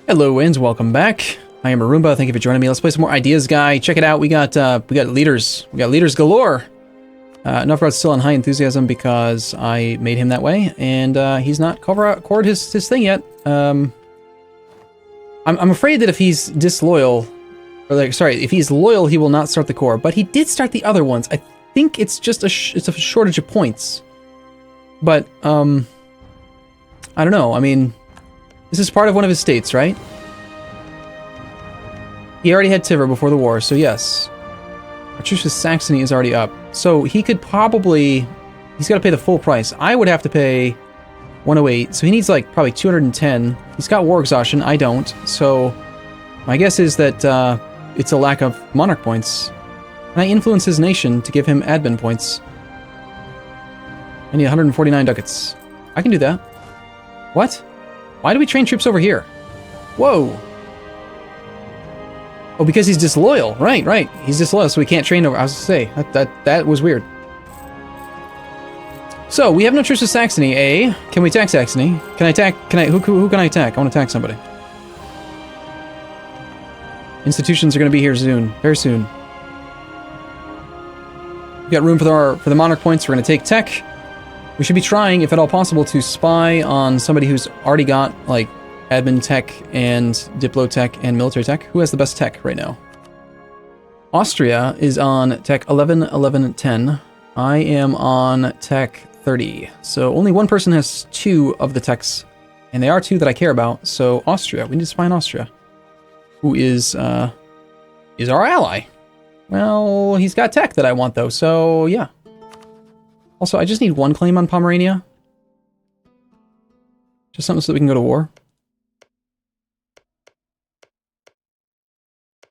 Hello and welcome back. I am Arumba. Thank you for joining me. Let's play some more Ideas Guy. Check it out. We got leaders. We got leaders galore. Enough still on high enthusiasm because I made him that way, and he's not cored his thing yet. I'm afraid that if he's disloyal, if he's loyal, he will not start the core. But he did start the other ones. I think it's just it's a shortage of points. But I don't know. I mean, this is part of one of his states, right? He already had Tiver before the war, so yes. Our truce with Saxony is already up. So he could probably... He's got to pay the full price. I would have to pay 108, so he needs like probably 210. He's got war exhaustion, I don't. So my guess is that it's a lack of monarch points. Can I influence his nation to give him admin points? I need 149 ducats. I can do that. What? Why do we train troops over here? Whoa. Oh, because he's disloyal. Right. He's disloyal, so we can't train over. I was going to say, that was weird. So, we have no truce with Saxony, eh? Can we attack Saxony? Who can I attack? I want to attack somebody. Institutions are going to be here soon. Very soon. We got room for the monarch points. We're going to take tech. We should be trying, if at all possible, to spy on somebody who's already got, like, admin tech and diplo tech and military tech. Who has the best tech right now? Austria is on tech 11, 11, 10. I am on tech 30. So only one person has 2 of the techs, and they are 2 that I care about. So Austria, we need to spy on Austria, who is our ally. Well, he's got tech that I want though, so yeah. Also, I just need 1 claim on Pomerania. Just something so that we can go to war.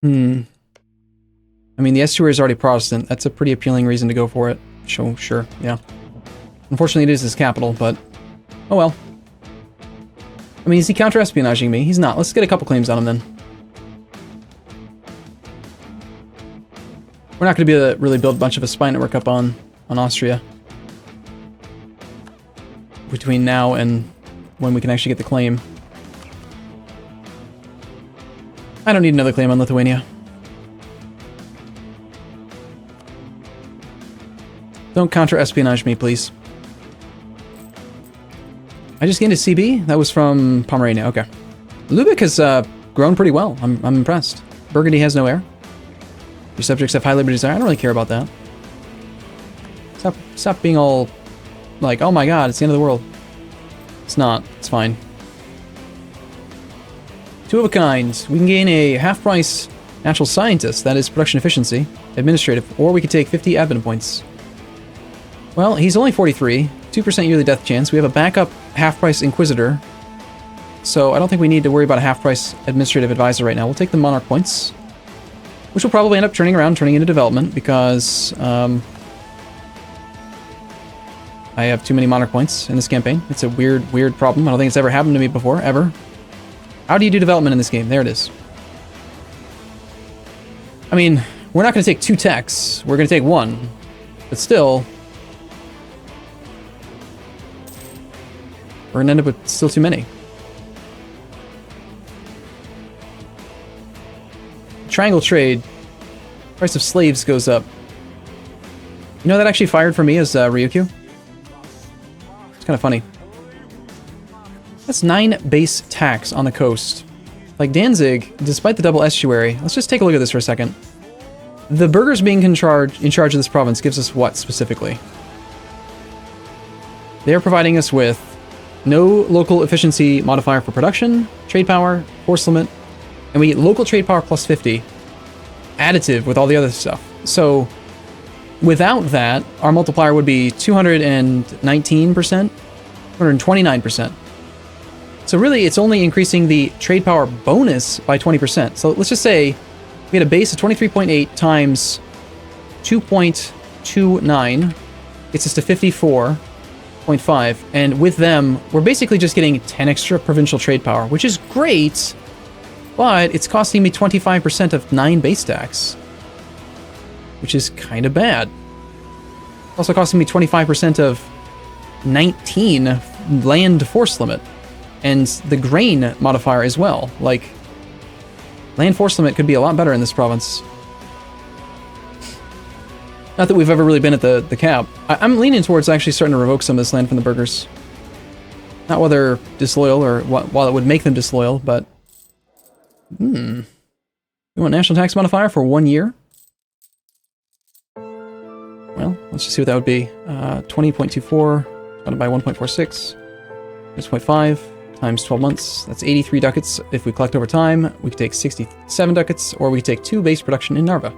I mean, the estuary is already Protestant. That's a pretty appealing reason to go for it. Sure, yeah. Unfortunately, it is his capital, but... oh well. I mean, is he counter-espionaging me? He's not. Let's get a couple claims on him, then. We're not going to be able to really build a bunch of a spy network up on Austria between now and when we can actually get the claim. I don't need another claim on Lithuania. Don't counter-espionage me, please. I just gained a CB? That was from Pomerania, okay. Lubeck has grown pretty well. I'm impressed. Burgundy has no heir. Your subjects have high liberty desire. I don't really care about that. Stop being all like, oh my god, it's the end of the world. It's not. It's fine. 2 of a kind. We can gain a half-price natural scientist, that is production efficiency, administrative, or we could take 50 admin points. Well, he's only 43, 2% yearly death chance. We have a backup half-price inquisitor, so I don't think we need to worry about a half-price administrative advisor right now. We'll take the monarch points, which will probably end up turning into development because I have too many monarch points in this campaign. It's a weird problem. I don't think it's ever happened to me before, ever. How do you do development in this game? There it is. I mean, we're not going to take 2 techs. We're going to take 1. But still, we're going to end up with still too many. Triangle trade. Price of slaves goes up. You know that actually fired for me as Ryukyu? It's kind of funny. That's 9 base tax on the coast. Like Danzig, despite the double estuary, let's just take a look at this for a second. The burghers being in charge of this province gives us what specifically? They are providing us with no local efficiency modifier for production, trade power, force limit, and we get local trade power plus 50, additive with all the other stuff. So without that, our multiplier would be 219%, 229%. So really, it's only increasing the trade power bonus by 20%. So let's just say we had a base of 23.8 times 2.29 gets us to 54.5. And with them, we're basically just getting 10 extra provincial trade power, which is great, but it's costing me 25% of 9 base tax, which is kind of bad. It's also costing me 25% of 19 land force limit. And the grain modifier as well. Like, land force limit could be a lot better in this province. Not that we've ever really been at the cap. I'm leaning towards actually starting to revoke some of this land from the burghers. Not while they're disloyal, or while it would make them disloyal, but... We want national tax modifier for 1 year? Well, let's just see what that would be. 20.24 divided by 1.46. 6.5 times 12 months. That's 83 ducats. If we collect over time, we could take 67 ducats, or we could take 2 base production in Narva.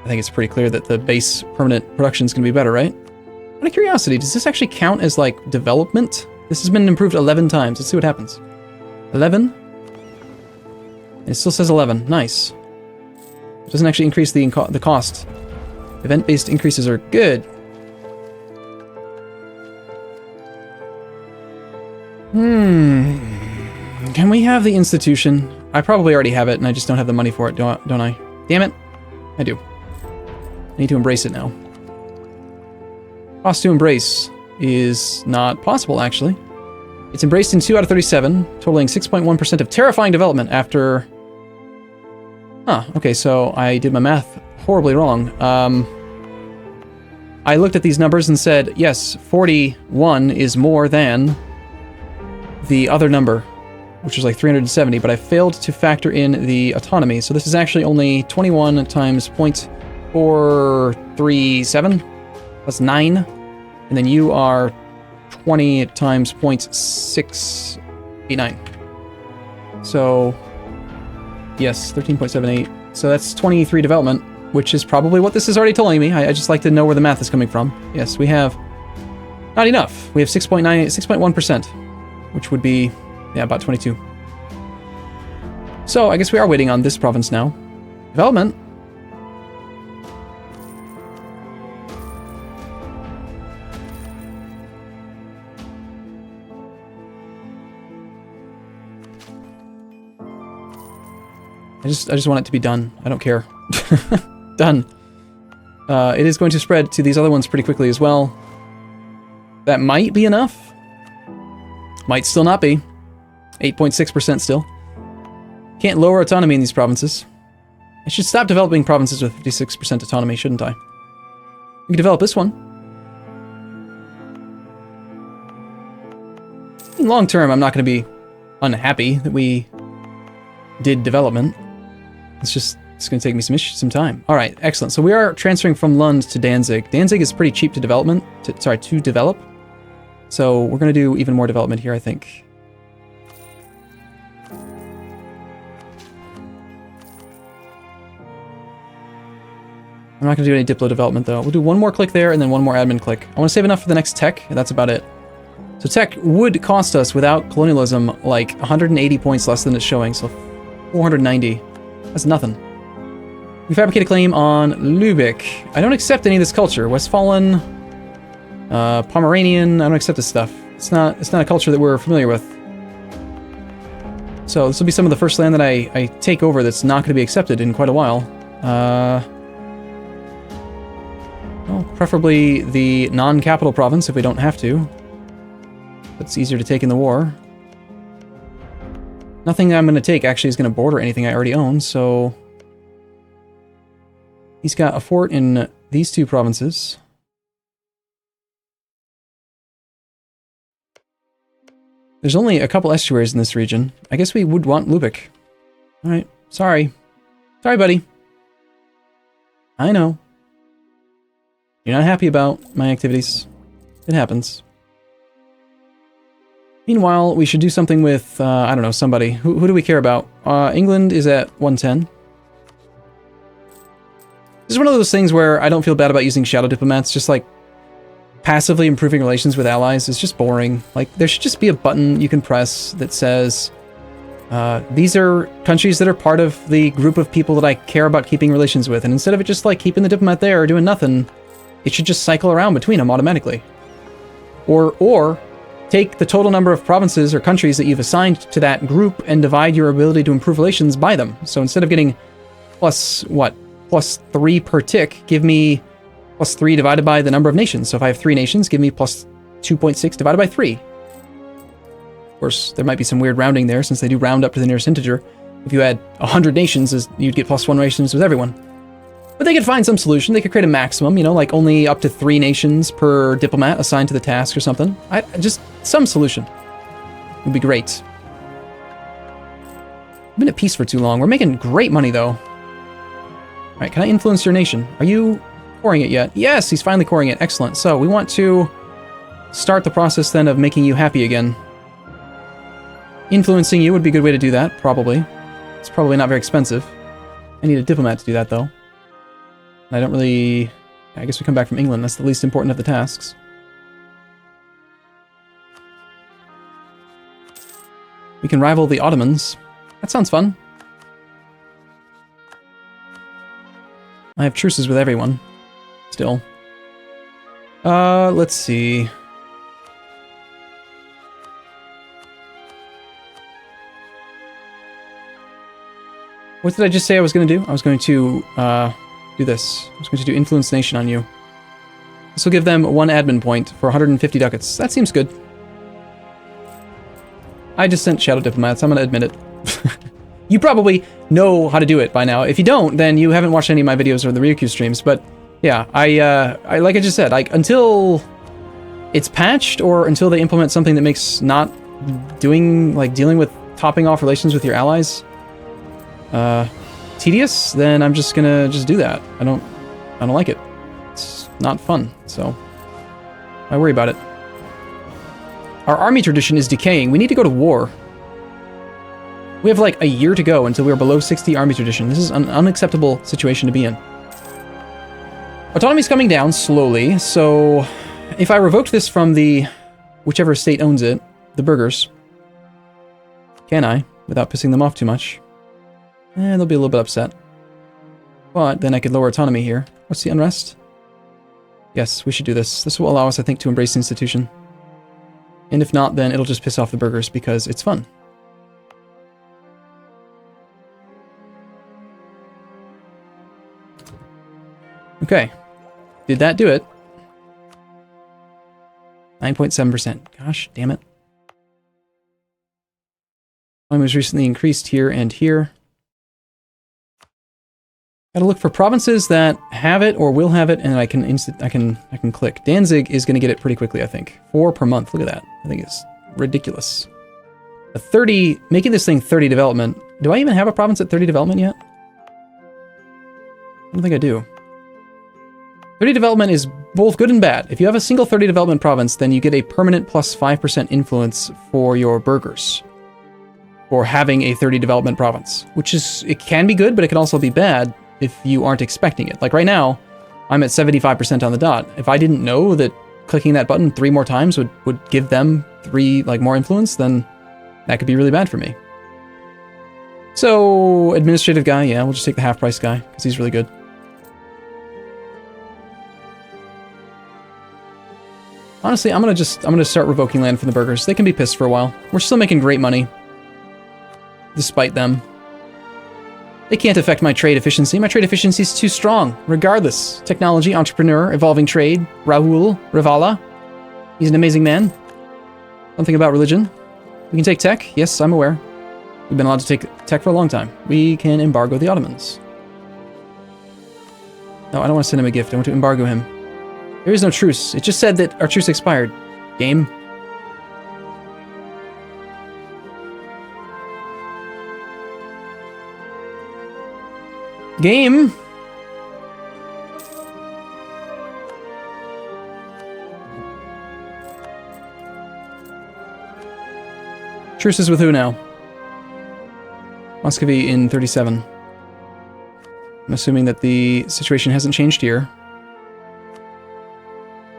I think it's pretty clear that the base permanent production is going to be better, right? Out of curiosity, does this actually count as, like, development? This has been improved 11 times. Let's see what happens. 11? It still says 11. Nice. It doesn't actually increase the cost. Event-based increases are good. Can we have the institution? I probably already have it, and I just don't have the money for it, don't I? Damn it. I do. I need to embrace it now. Cost to embrace is not possible, actually. It's embraced in 2 out of 37, totaling 6.1% of terrifying development after... Huh, okay, so I did my math horribly wrong. I looked at these numbers and said, yes, 41 is more than the other number, which was like 370, but I failed to factor in the autonomy. So this is actually only 21 times 0.437. That's 9. And then you are 20 times 0.689. So, yes, 13.78. So that's 23 development, which is probably what this is already telling me. I just like to know where the math is coming from. Yes, we have not enough. We have 6.1%, which would be, yeah, about 22. So I guess we are waiting on this province now. Development. I just want it to be done. I don't care. Done. It is going to spread to these other ones pretty quickly as well. That might be enough. Might still not be. 8.6% still. Can't lower autonomy in these provinces. I should stop developing provinces with 56% autonomy, shouldn't I? We can develop this one. In long term, I'm not going to be unhappy that we did development. It's going to take me some time. All right, excellent. So we are transferring from Lund to Danzig. Danzig is pretty cheap to develop. So we're going to do even more development here, I think. I'm not going to do any Diplo development, though. We'll do one more click there and then one more admin click. I want to save enough for the next tech, and that's about it. So tech would cost us, without colonialism, like 180 points less than it's showing, so 490. That's nothing. We fabricate a claim on Lübeck. I don't accept any of this culture. Westphalian, Pomeranian, I don't accept this stuff. It's not a culture that we're familiar with. So this will be some of the first land that I take over that's not going to be accepted in quite a while. Well, preferably the non-capital province if we don't have to. That's easier to take in the war. Nothing I'm going to take actually is going to border anything I already own, so... He's got a fort in these two provinces. There's only a couple estuaries in this region. I guess we would want Lübeck. Alright, sorry. Sorry, buddy. I know. You're not happy about my activities. It happens. Meanwhile, we should do something with, I don't know, somebody. Who do we care about? England is at 110. This is one of those things where I don't feel bad about using shadow diplomats. Just like passively improving relations with allies is just boring. Like, there should just be a button you can press that says, these are countries that are part of the group of people that I care about keeping relations with. And instead of it just like keeping the diplomat there or doing nothing, it should just cycle around between them automatically. Or take the total number of provinces or countries that you've assigned to that group and divide your ability to improve relations by them. So instead of getting plus 3 per tick, give me plus 3 divided by the number of nations. So if I have 3 nations, give me plus 2.6 divided by 3. Of course, there might be some weird rounding there, since they do round up to the nearest integer. If you had 100 nations, you'd get +1 nations with everyone. But they could find some solution. They could create a maximum, you know, like only up to 3 nations per diplomat assigned to the task or something. Just some solution would be great. We've been at peace for too long. We're making great money, though. All right, can I influence your nation? Are you coring it yet? Yes, he's finally coring it. Excellent. So we want to start the process then of making you happy again. Influencing you would be a good way to do that, probably. It's probably not very expensive. I need a diplomat to do that, though. I don't really... I guess we come back from England. That's the least important of the tasks. We can rival the Ottomans. That sounds fun. I have truces with everyone. Still. Let's see. What did I just say I was going to do? I was going to, do this. I was going to do Influence Nation on you. This will give them 1 admin point for 150 ducats. That seems good. I just sent Shadow Diplomats. I'm going to admit it. You probably know how to do it by now. If you don't, then you haven't watched any of my videos or the Ryukyu streams. But yeah, I like I just said, like until it's patched or until they implement something that makes not dealing with topping off relations with your allies tedious, then I'm just gonna do that. I don't like it. It's not fun, so I worry about it. Our army tradition is decaying. We need to go to war. We have like a year to go until we're below 60 army tradition. This is an unacceptable situation to be in. Autonomy's coming down slowly, so if I revoked this from the whichever state owns it, the burghers, can I, without pissing them off too much? They'll be a little bit upset. But then I could lower autonomy here. What's the unrest? Yes, we should do this. This will allow us, I think, to embrace the institution. And if not, then it'll just piss off the burghers because it's fun. Okay. Did that do it? 9.7%. Gosh, damn it. Volume was recently increased here and here. Gotta look for provinces that have it or will have it, and I can click. Danzig is gonna get it pretty quickly, I think. 4 per month. Look at that. I think it's ridiculous. Making this thing 30 development. Do I even have a province at 30 development yet? I don't think I do. 30 development is both good and bad. If you have a single 30 development province, then you get a permanent plus 5% influence for your burghers for having a 30 development province, which is, it can be good, but it can also be bad if you aren't expecting it. Like right now, I'm at 75% on the dot. If I didn't know that clicking that button 3 more times would give them 3 more influence, then that could be really bad for me. So, administrative guy, yeah, we'll just take the half price guy, because he's really good. Honestly, I'm gonna start revoking land from the burghers. They can be pissed for a while. We're still making great money, despite them. They can't affect my trade efficiency. My trade efficiency is too strong. Regardless, technology, entrepreneur, evolving trade, Raoul, Rivala. He's an amazing man. Something about religion. We can take tech. Yes, I'm aware. We've been allowed to take tech for a long time. We can embargo the Ottomans. No, I don't want to send him a gift. I want to embargo him. There is no truce. It just said that our truce expired. Game. Game. Truces with who now? Muscovy in 37. I'm assuming that the situation hasn't changed here.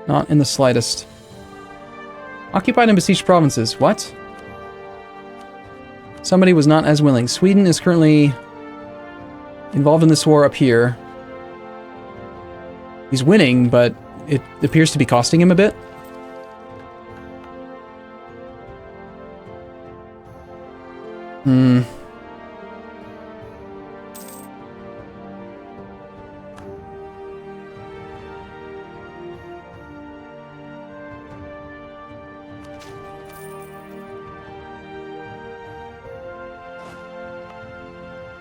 Not in the slightest. Occupied and besieged provinces. What? Somebody was not as willing. Sweden is currently involved in this war up here. He's winning, but it appears to be costing him a bit.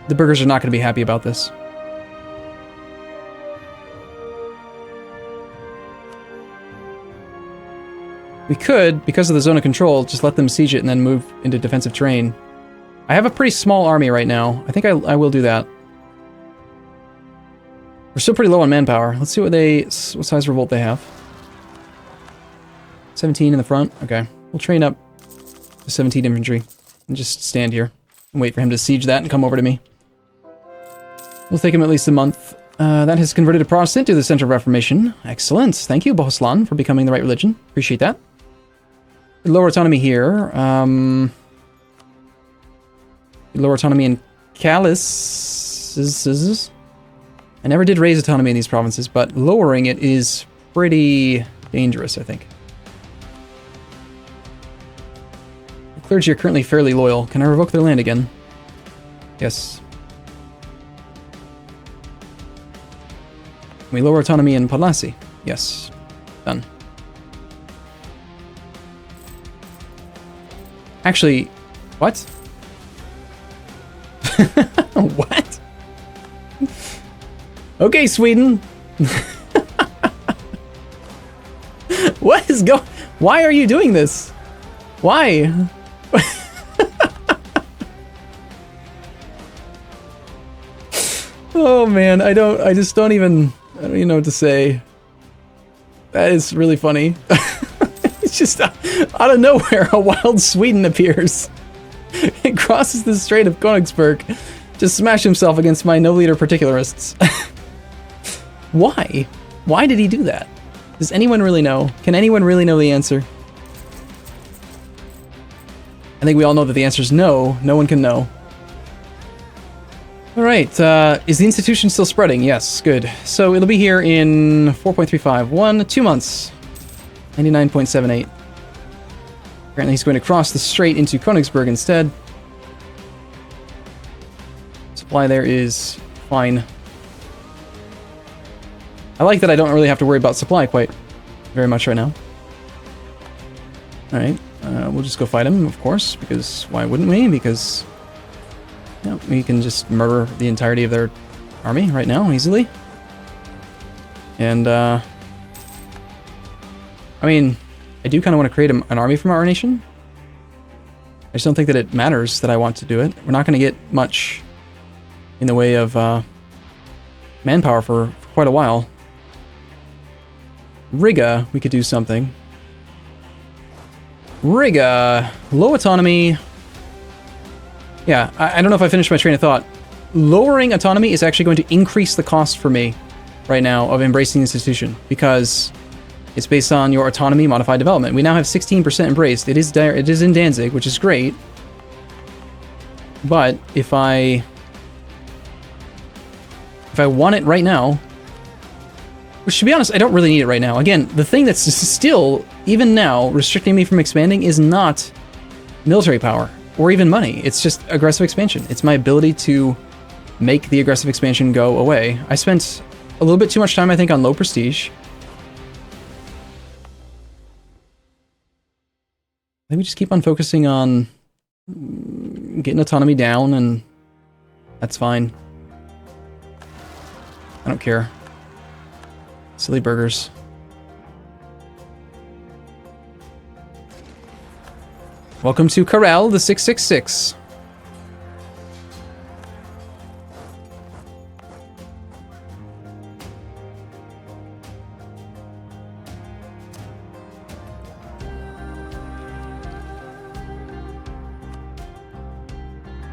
The burghers are not going to be happy about this. We could, because of the zone of control, just let them siege it and then move into defensive terrain. I have a pretty small army right now. I think I will do that. We're still pretty low on manpower. Let's see what size revolt they have. 17 in the front. Okay. We'll train up to 17 infantry and just stand here and wait for him to siege that and come over to me. We'll take him at least a month. That has converted a Protestant to the Center of Reformation. Excellent. Thank you, Bohoslan, for becoming the right religion. Appreciate that. Lower autonomy here. Lower autonomy in Callus. I never did raise autonomy in these provinces, but lowering it is pretty dangerous, I think. The clergy are currently fairly loyal. Can I revoke their land again? Yes. Can we lower autonomy in Podlasi? Yes. Done. Actually, what? What? Okay, Sweden. What is going? Why are you doing this? Why? Oh man, I just don't even know what to say. That is really funny. It's just out of nowhere, a wild Sweden appears. It crosses the Strait of Königsberg to smash himself against my no leader particularists. Why? Why did he do that? Does anyone really know? Can anyone really know the answer? I think we all know that the answer is no. No one can know. Alright, is the institution still spreading? Yes, good. So it'll be here in 4.35. 2 months. 99.78. Apparently he's going to cross the strait into Königsberg instead. Supply there is fine. I like that I don't really have to worry about supply quite very much right now. Alright, we'll just go fight him, of course, because why wouldn't we? Because we can just murder the entirety of their army right now, easily. And, I mean, I do kind of want to create an army from our nation. I just don't think that it matters that I want to do it. We're not going to get much in the way of manpower for quite a while. Riga, we could do something. Riga, low autonomy. Yeah, I don't know if I finished my train of thought. Lowering autonomy is actually going to increase the cost for me right now of embracing the institution, because it's based on your autonomy modified development. We now have 16% embraced. It is in Danzig, which is great. But if I want it right now, which to be honest, I don't really need it right now. Again, the thing that's still, even now, restricting me from expanding is not military power or even money. It's just aggressive expansion. It's my ability to make the aggressive expansion go away. I spent a little bit too much time, I think, on low prestige. I think we just keep on focusing on getting autonomy down, and that's fine. I don't care. Silly burgers. Welcome to Corral, the 666.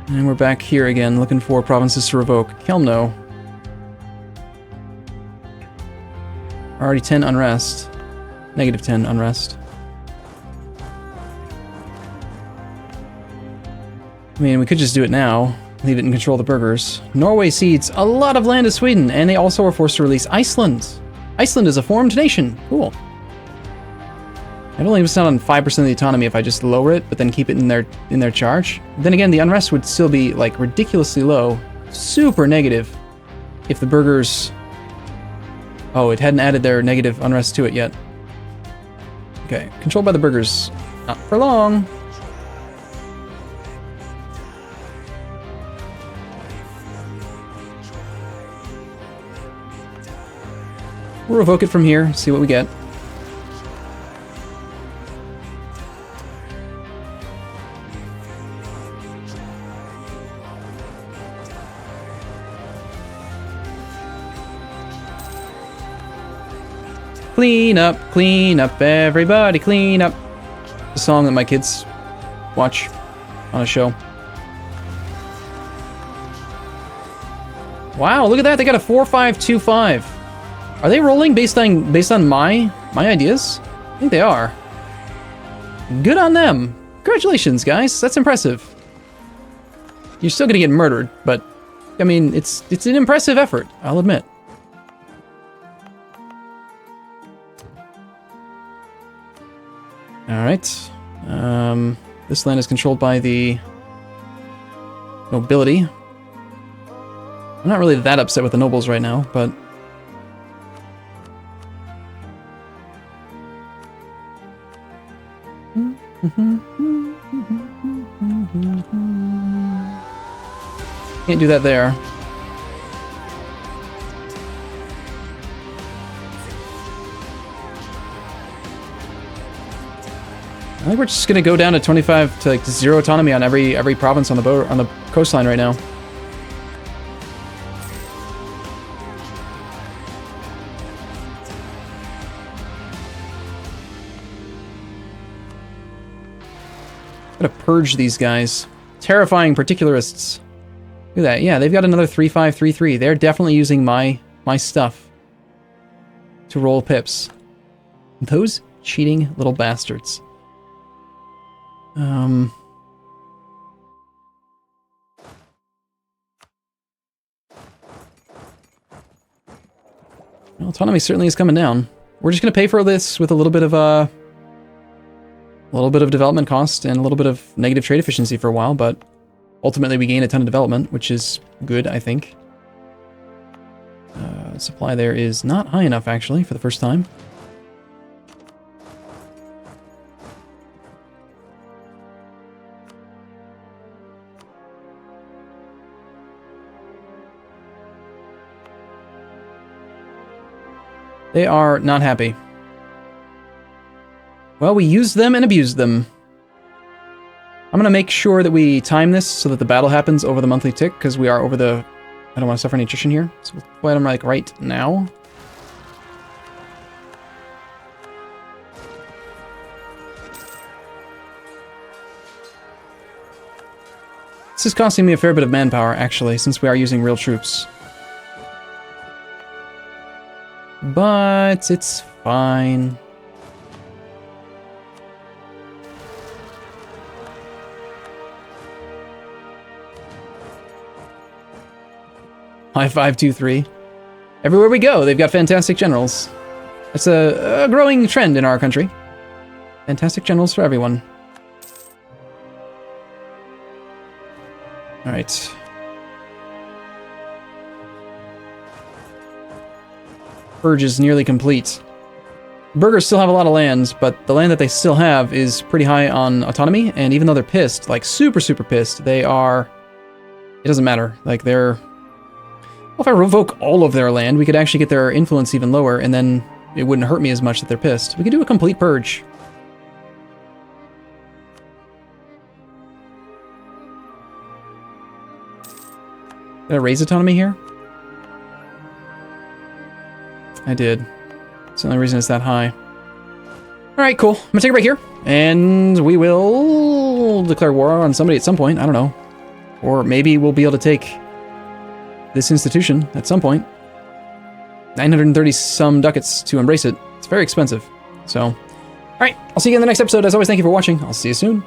And we're back here again, looking for provinces to revoke. Kelmno. Already 10 unrest. Negative 10 unrest. I mean, we could just do it now. Leave it and control the burghers. Norway cedes a lot of land to Sweden, and they also are forced to release Iceland. Iceland is a formed nation. Cool. I'd only miss out on 5% of the autonomy if I just lower it, but then keep it in their charge. Then again, the unrest would still be like ridiculously low, super negative, if the burghers. Oh, it hadn't added their negative unrest to it yet. Okay, controlled by the burghers. Not for long. We'll revoke it from here, see what we get. Clean up, everybody, clean up. The song that my kids watch on a show. Wow, look at that, they got a 4-5-2-5. Are they rolling based on my ideas? I think they are. Good on them. Congratulations, guys, that's impressive. You're still gonna get murdered, but I mean, it's an impressive effort, I'll admit. Alright. This land is controlled by the nobility. I'm not really that upset with the nobles right now, but... Can't do that there. I think we're just gonna go down to 25 to like 0 autonomy on every province on the coastline right now. Gotta purge these guys. Terrifying particularists. Look at that. Yeah, they've got another 3-5-3-3. They're definitely using my stuff to roll pips. Those cheating little bastards. Well, autonomy certainly is coming down. We're just gonna pay for this with a little bit of development cost and a little bit of negative trade efficiency for a while, but ultimately we gain a ton of development, which is good, I think. Supply there is not high enough, actually, for the first time. They are not happy. Well, we used them and abused them. I'm gonna make sure that we time this so that the battle happens over the monthly tick, because we are over the... I don't want to suffer any attrition here. So we'll play them like right now. This is costing me a fair bit of manpower, actually, since we are using real troops. But it's fine. High 5-2-3. Everywhere we go, they've got fantastic generals. It's a growing trend in our country. Fantastic generals for everyone. All right. Purge is nearly complete. Burghers still have a lot of land, but the land that they still have is pretty high on autonomy, and even though they're pissed, like super pissed, they are... It doesn't matter. Like, they're... Well, if I revoke all of their land, we could actually get their influence even lower, and then it wouldn't hurt me as much that they're pissed. We could do a complete purge. Did I raise autonomy here? I did. It's the only reason it's that high. Alright, cool. I'm gonna take a break here, and we will declare war on somebody at some point. I don't know. Or maybe we'll be able to take this institution at some point. 930 some ducats to embrace it. It's very expensive. So, alright, I'll see you in the next episode. As always, thank you for watching. I'll see you soon.